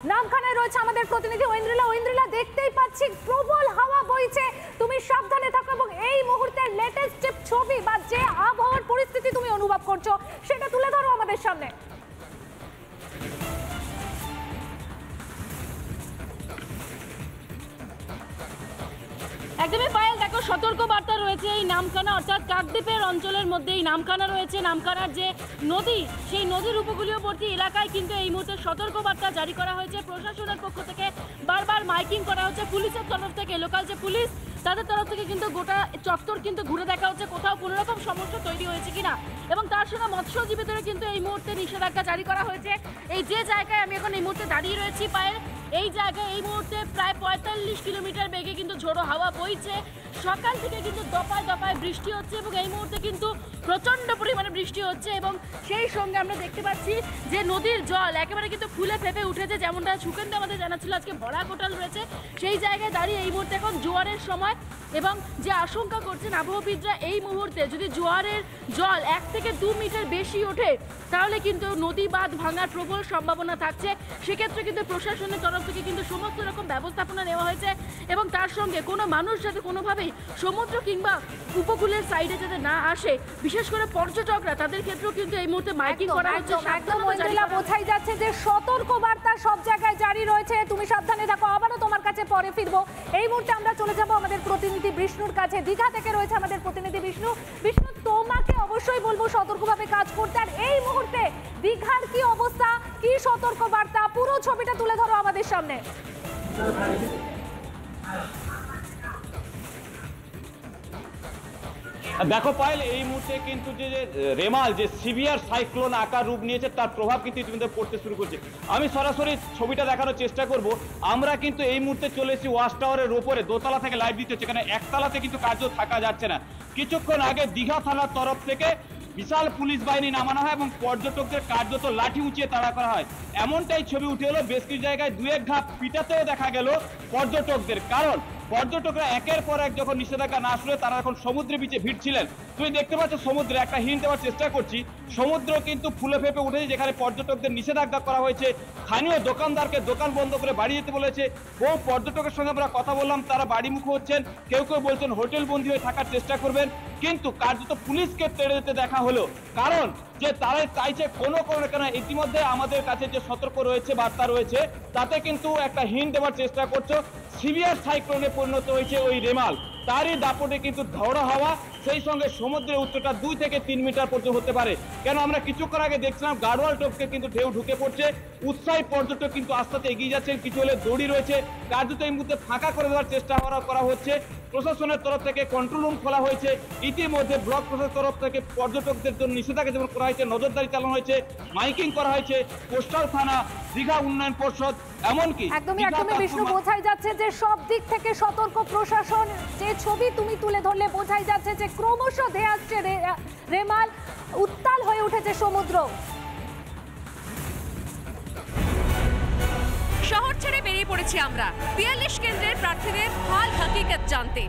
নামখানায় রয়েছে আমাদের প্রতিনিধি ঐন্দ্রিলা। ঐন্দ্রিলা, দেখতেই পাচ্ছি প্রবল হাওয়া বইছে, তুমি সাবধানে থাকো এবং এই মুহূর্তের লেটেস্ট ছবি বা যে আবহাওয়ার পরিস্থিতি তুমি অনুভব করছো সেটা তুলে ধরো আমাদের সামনে। একদমই পায়েল, দেখো সতর্ক বার্তা রয়েছে এই নামখানা অর্থাৎ কাকদ্বীপের অঞ্চলের মধ্যে। এই নামখানা রয়েছে, নামখানার যে নদী সেই নদীর উপকূলীয়বর্তী এলাকায় কিন্তু এই মুহূর্তে সতর্ক বার্তা জারি করা হয়েছে প্রশাসনের পক্ষ থেকে। বারবার মাইকিং করা হচ্ছে পুলিশের তরফ থেকে, লোকাল যে পুলিশ তাদের তরফ থেকে কিন্তু গোটা চত্বর কিন্তু ঘুরে দেখা হচ্ছে কোথাও কোনো রকম সমস্যা তৈরি হয়েছে কিনা, এবং তার সঙ্গে মৎস্যজীবীদের কিন্তু এই মুহূর্তে নিষেধাজ্ঞা জারি করা হয়েছে। এই যে জায়গায় আমি এখন এই মুহূর্তে দাঁড়িয়ে রয়েছি পায়েল, এই জায়গায় এই মুহূর্তে প্রায় 45 কিলোমিটার বেগে কিন্তু ঝোড়ো হাওয়া বইছে। সকাল থেকে কিন্তু দফায় দফায় বৃষ্টি হচ্ছে এবং এই মুহূর্তে কিন্তু প্রচণ্ড পরিমাণে বৃষ্টি হচ্ছে, এবং সেই সঙ্গে আমরা দেখতে পাচ্ছি যে নদীর জল একেবারে কিন্তু ফুলে ফেপে উঠেছে। যেমনটা সুকেন্দু আমাদের জানাচ্ছিল আজকে ভরা কোটাল রয়েছে, সেই জায়গায় দাঁড়িয়ে এই মুহূর্তে এখন জোয়ারের সময়, এবং যে আশঙ্কা করছেন আবহাওয়াবিদরা এই মুহূর্তে যদি জোয়ারের জল 1 থেকে 2 মিটার বেশি ওঠে তাহলে কিন্তু নদী বাঁধ ভাঙার প্রবল সম্ভাবনা থাকছে। সেক্ষেত্রে কিন্তু প্রশাসনের তরফ থেকে কিন্তু সমস্ত রকম ব্যবস্থাপনা নেওয়া হয়েছে, এবং তার সঙ্গে কোনো মানুষ যাতে কোনোভাবেই সমুদ্র কিংবা উপকূলের সাইডে যাতে না আসে, বিশেষ করে পর্যটকরা তাদের ক্ষেত্রেও কিন্তু এই মুহূর্তে মাইকিং করা হচ্ছে। বোঝাই যাচ্ছে যে সতর্ক বার্তা সব জায়গায় জারি রয়েছে, তুমি সাবধানে থাকো। আবারও তোমার কাছে পরে ফিরবো। এই মুহূর্তে আমরা চলে যাব আমাদের প্রতিনিধি বিষ্ণুর কাছে। দীঘা থেকে রয়েছে আমাদের প্রতিনিধি বিষ্ণু। বিষ্ণু, তোমাকে অবশ্যই বলবো সতর্কভাবে কাজ করতে। আর এই মুহূর্তে দীঘার কি অবস্থা, কি সতর্ক বার্তা, পুরো ছবিটা তুলে ধরো আমাদের সামনে। দেখো পায়েল, এই মুহূর্তে কিন্তু যে রেমাল যে সিভিয়ার সাইক্লোন আকার রূপ নিয়েছে তার প্রভাব কিন্তু ইতিমধ্যে পড়তে শুরু করছে। আমি সরাসরি ছবিটা দেখানোর চেষ্টা করব। আমরা কিন্তু এই মুহূর্তে চলে এসেছি ওয়াচ টাওয়ারের ওপরে, দোতলা থেকে লাইভ দিতে হচ্ছে, এখানে একতলাতে কিন্তু কার্য থাকা যাচ্ছে না। কিছুক্ষণ আগে দীঘা থানার তরফ থেকে বিশাল পুলিশ বাহিনী নামানো হয় এবং পর্যটকদের কার্যত লাঠি উঁচিয়ে তাড়া করা হয়। এমনটাই ছবি উঠে এলো, বেশ কিছু জায়গায় 2-1 ঘাপ পিটাতেও দেখা গেল পর্যটকদের। কারণ পর্যটকরা একের পর এক যখন নিষেধাজ্ঞা না শুনে তারা এখন সমুদ্রে বিচে ভিড়ছিলেন। তুমি দেখতে পাচ্ছ সমুদ্রে, একটা হিন্ট দেওয়ার চেষ্টা করছি, সমুদ্র কিন্তু ফুলে ফেপে উঠেছে। যেখানে পর্যটকদের নিষেধাজ্ঞা করা হয়েছে, স্থানীয় দোকানদারকে দোকান বন্ধ করে বাড়ি যেতে বলেছে। বহু পর্যটকের সঙ্গে আমরা কথা বললাম, তারা বাড়িমুখী হচ্ছেন, কেউ কেউ বলছেন হোটেল বন্দী হয়ে থাকার চেষ্টা করবেন। কিন্তু কার্যত পুলিশকে তেড়ে যেতে দেখা হলো, কারণ যে তারাই চাইছে কোনো কেন ইতিমধ্যে আমাদের কাছে যে সতর্ক রয়েছে বার্তা রয়েছে তাতে কিন্তু একটা হিন্ট দেওয়ার চেষ্টা করছো। সিভিয়ার সাইক্লোনে পরিণত হয়েছে ওই রেমাল, তারই দাপটে কিন্তু ঝড়ো হাওয়া, সেই সঙ্গে সমুদ্রের উচ্চতা 2 থেকে 3 মিটার পর্যন্ত হতে পারে। কেন আমরা কিছুক্ষণ আগে দেখছিলাম গাড়োয়াল টপকে কিন্তু ঢেউ ঢুকে পড়ছে। উৎসাহী পর্যটক কিন্তু আস্তে আস্তে এগিয়ে যাচ্ছেন, কিছু হলে দড়ি রয়েছে, কার্যত এই মুহূর্তে ফাঁকা করে দেওয়ার চেষ্টা করা হচ্ছে। প্রশাসনের তরফ থেকে কন্ট্রোল রুম খোলা হয়েছে। ইতিমধ্যে ব্লক প্রশাসনের তরফ থেকে পর্যটকদের জন্য নিষেধাজ্ঞা যেমন করা হয়েছে, নজরদারি চালানো হয়েছে, মাইকিং করা হয়েছে, কোস্টাল থানা, দীঘা উন্নয়ন পরিষদ, এমনকি একদমই বিষ্ণু, বোঝাই যাচ্ছে যে সব দিক থেকে সতর্ক প্রশাসন। যে ছবি তুমি তুলে ধরলে বোঝাই যাচ্ছে যে ক্রমশ ধেয়ে আসছে রেমাল, উত্তাল হয়ে উঠেছে সমুদ্র। শহর ছেড়ে বেরিয়ে পড়েছি আমরা 42 কেন্দ্রের প্রার্থীদের হাল হাকিকত জানতে।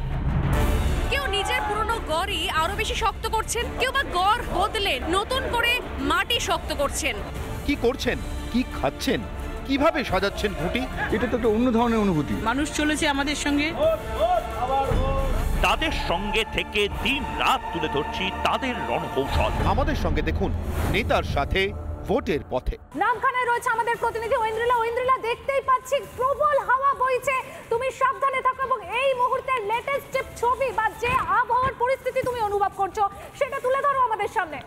কেউ নিজের পুরনো গড়ই আরো বেশি শক্ত করছেন, কেউ বা গড় বদলে নতুন করে মাটি শক্ত করছেন। কি করছেন, কি খাচ্ছেন, কিভাবে সাজাচ্ছেন ঘুঁটি, এটা তো একটা অন্য ধরনের অনুভূতি। মানুষ চলেছে আমাদের সঙ্গে, তাদের সঙ্গে থেকে দিন রাত তুলে ধরছি তাদের রণকৌশল। আমাদের সঙ্গে দেখুন নেতার সাথে ভোটের পথে। নামখানায় রয়েছে আমাদের প্রতিনিধি ঐন্দ্রিলা। ঐন্দ্রিলা, দেখতেই পাচ্ছি প্রবল হাওয়া বইছে, তুমি সাবধানে থাকো এবং এই মুহূর্তের লেটেস্ট ছবি বা যে আবহাওয়ার পরিস্থিতি তুমি অনুভব করছো সেটা তুলে ধরো আমাদের সামনে।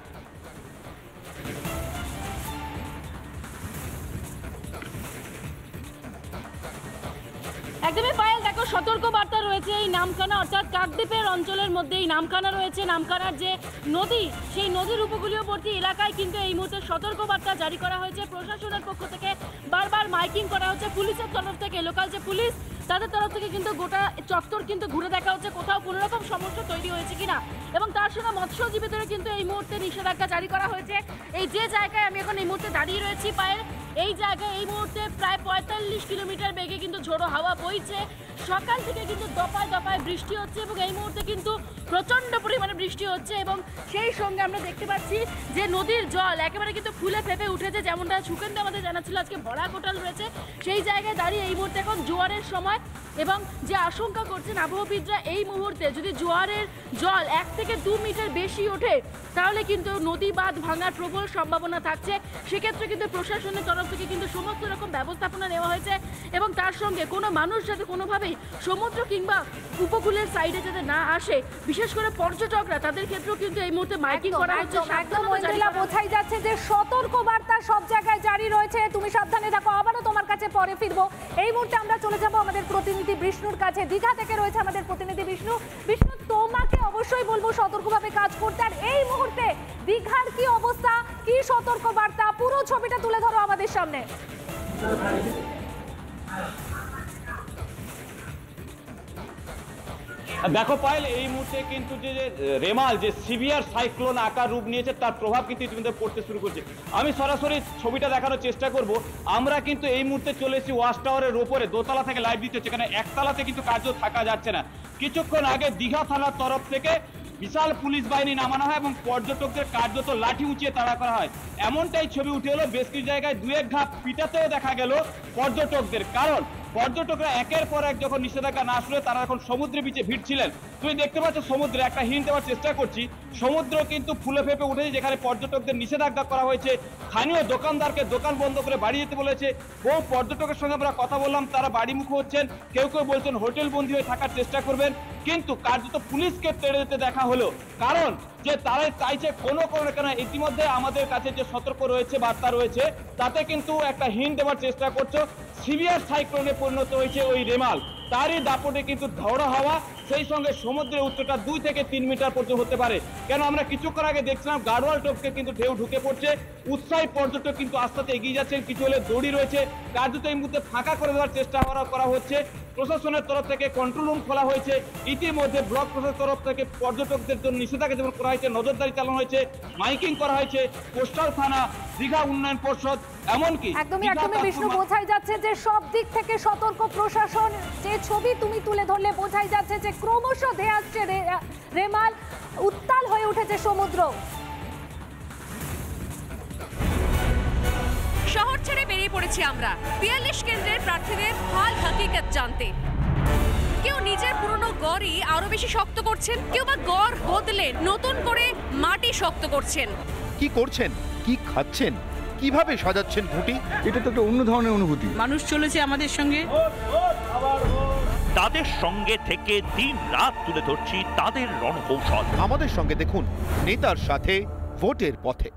একদমই পায়েল, দেখো সতর্ক বার্তা রয়েছে এই নামখানা অর্থাৎ কাকদ্বীপের অঞ্চলের মধ্যে। এই নামখানা রয়েছে, নামখানার যে নদী সেই নদীর উপকূলীয়বর্তী এলাকায় কিন্তু এই মুহূর্তে সতর্ক বার্তা জারি করা হয়েছে প্রশাসনের পক্ষ থেকে। বারবার মাইকিং করা হচ্ছে পুলিশের তরফ থেকে, লোকাল যে পুলিশ তাদের তরফ থেকে কিন্তু গোটা চত্বর কিন্তু ঘুরে দেখা হচ্ছে কোথাও কোনো রকম সমস্যা তৈরি হয়েছে কিনা, এবং তার সঙ্গে মৎস্যজীবীদের কিন্তু এই মুহূর্তে নিষেধাজ্ঞা জারি করা হয়েছে। এই যে জায়গায় আমি এখন এই মুহূর্তে দাঁড়িয়ে রয়েছি পায়েল, এই জায়গায় এই মুহূর্তে প্রায় 45 কিলোমিটার বেগে কিন্তু ঝোড়ো হাওয়া বইছে। সকাল থেকে কিন্তু দফায় দফায় বৃষ্টি হচ্ছে এবং এই মুহূর্তে কিন্তু প্রচণ্ড পরিমাণে বৃষ্টি হচ্ছে এবং সেই সঙ্গে আমরা দেখতে পাচ্ছি যে নদীর জল একেবারে কিন্তু ফুলে ফেঁপে উঠেছে। যেমনটা সুকেন্দু আমাদের জানাচ্ছিল আজকে ভরা কোটাল রয়েছে, সেই জায়গায় দাঁড়িয়ে এই মুহূর্তে এখন জোয়ারের সময় এবং যে আশঙ্কা করছেন আবহাওয়াবিদরা এই মুহূর্তে যদি জোয়ারের জল 1 থেকে 2 মিটার বেশি ওঠে তাহলে কিন্তু নদী বাঁধ ভাঙার প্রবল সম্ভাবনা থাকছে। সেক্ষেত্রে কিন্তু প্রশাসনের তরফ থেকে কিন্তু সমস্ত রকম ব্যবস্থাপনা নেওয়া হয়েছে এবং তার সঙ্গে কোনো মানুষ যাতে কোনোভাবেই সমুদ্র কিংবা উপকূলের সাইডে যাতে না আসে, বিশেষ করে পর্যটকরা তাদের ক্ষেত্রেও কিন্তু এই মুহূর্তে মাইকিং করা হচ্ছে। একদম মহিলা বোঝাই যাচ্ছে যে সতর্ক বার্তা সব জায়গায় জারি রয়েছে, তুমি সাবধানে থাকো। আবারও তোমার কাছে পরে ফিরবো। এই মুহূর্তে আমরা চলে যাব আমাদের প্রতিনিধি বিষ্ণুর কাছে। দীঘা থেকে রয়েছে আমাদের প্রতিনিধি বিষ্ণু। বিষ্ণু, তোমাকে অবশ্যই বলবো সতর্কভাবে কাজ করতে। আর এই মুহূর্তে দীঘার কি অবস্থা, কি সতর্ক বার্তা, পুরো ছবিটা তুলে ধরো আমাদের সামনে। দেখো পায়েল, এই মুহূর্তে কিন্তু যে রেমাল যে সিভিয়ার সাইক্লোন আকার রূপ নিয়েছে তার প্রভাব কিন্তু ইতিমধ্যে পড়তে শুরু করছে। আমি সরাসরি ছবিটা দেখানোর চেষ্টা করব। আমরা কিন্তু এই মুহূর্তে চলে এসেছি ওয়াচ টাওয়ারের ওপরে, দোতলা থেকে লাইভ দিতে হচ্ছে, এখানে একতলাতে কিন্তু কার্য থাকা যাচ্ছে না। কিছুক্ষণ আগে দীঘা থানার তরফ থেকে বিশাল পুলিশ বাহিনী নামানো হয় এবং পর্যটকদের কার্যত লাঠি উঁচিয়ে তাড়া করা হয়। এমনটাই ছবি উঠে এলো। বেশ কিছু জায়গায় 2-1 ঘাপ পিটাতেও দেখা গেল পর্যটকদের, কারণ পর্যটকরা একের পর এক যখন নিষেধাজ্ঞা না শুনে তারা এখন সমুদ্রে বিচে ভিড়ছিলেন। তুমি দেখতে পাচ্ছ সমুদ্রে একটা হিন্ট দেওয়ার চেষ্টা করছি, সমুদ্র কিন্তু ফুলে ফেপে উঠেছে। যেখানে পর্যটকদের নিষেধাজ্ঞা করা হয়েছে, স্থানীয় দোকানদারকে দোকান বন্ধ করে বাড়ি যেতে বলেছে। বহু পর্যটকের সঙ্গে আমরা কথা বললাম, তারা বাড়িমুখ হচ্ছেন, কেউ কেউ বলছেন হোটেল বন্দী হয়ে থাকার চেষ্টা করবেন। কিন্তু কার্যত পুলিশকে তেড়ে যেতে দেখা হলো, কারণ যে তারাই চাইছে কোনো কেন ইতিমধ্যে আমাদের কাছে যে সতর্ক রয়েছে বার্তা রয়েছে তাতে কিন্তু একটা হিন্ট দেওয়ার চেষ্টা করছো। সিভিয়ার সাইক্লোনে পরিণত হয়েছে ওই রেমাল, তারই দাপটে কিন্তু ঝড়ো হাওয়া, সেই সঙ্গে সমুদ্রের উচ্চতা 2 থেকে 3 মিটার পর্যন্ত হতে পারে। কেন আমরা কিছুক্ষণ আগে দেখছিলাম গাড়োয়াল টপকে কিন্তু ঢেউ ঢুকে পড়ছে। উৎসাহী পর্যটক কিন্তু আস্তে আস্তে এগিয়ে যাচ্ছেন, কিছু হলে দড়ি রয়েছে, কার্যত এই মুহূর্তে ফাঁকা করে দেওয়ার চেষ্টা করা হচ্ছে। প্রশাসনের তরফ থেকে কন্ট্রোল রুম খোলা হয়েছে। ইতিমধ্যে ব্লক প্রশাসনের তরফ থেকে পর্যটকদের জন্য নিষেধাজ্ঞা যেমন করা হয়েছে, নজরদারি চালানো হয়েছে, মাইকিং করা হয়েছে, কোস্টাল থানা, দীঘা উন্নয়ন পরিষদ, এমনকি একদমই বিষ্ণু, বোঝাই যাচ্ছে যে সব দিক থেকে সতর্ক প্রশাসন। যে ছবি তুমি তুলে ধরলে বোঝাই যাচ্ছে যে ক্রমশ ধেয়ে আসছে রেমাল, উত্তাল হয়ে উঠেছে সমুদ্র। শহর ছেড়ে বেরিয়ে পড়েছি আমরা 42 কেন্দ্রের প্রার্থীদের হাল হাকিকত জানতে। কেউ নিজের পুরনো গড়ই আরো বেশি শক্ত করছেন, কেউ বা গড় বদলে নতুন করে মাটি শক্ত করছেন। কি করছেন, কি খাচ্ছেন, কিভাবে সাজাচ্ছেন ঘুঁটি? এটা তো একটা অন্য ধরনের অনুভূতি। মানুষ চলেছে আমাদের সঙ্গে, তাদের সঙ্গে থেকে দিন রাত তুলে ধরছি তাদের রণকৌশল। আমাদের সঙ্গে দেখুন নেতার সাথে ভোটের পথে।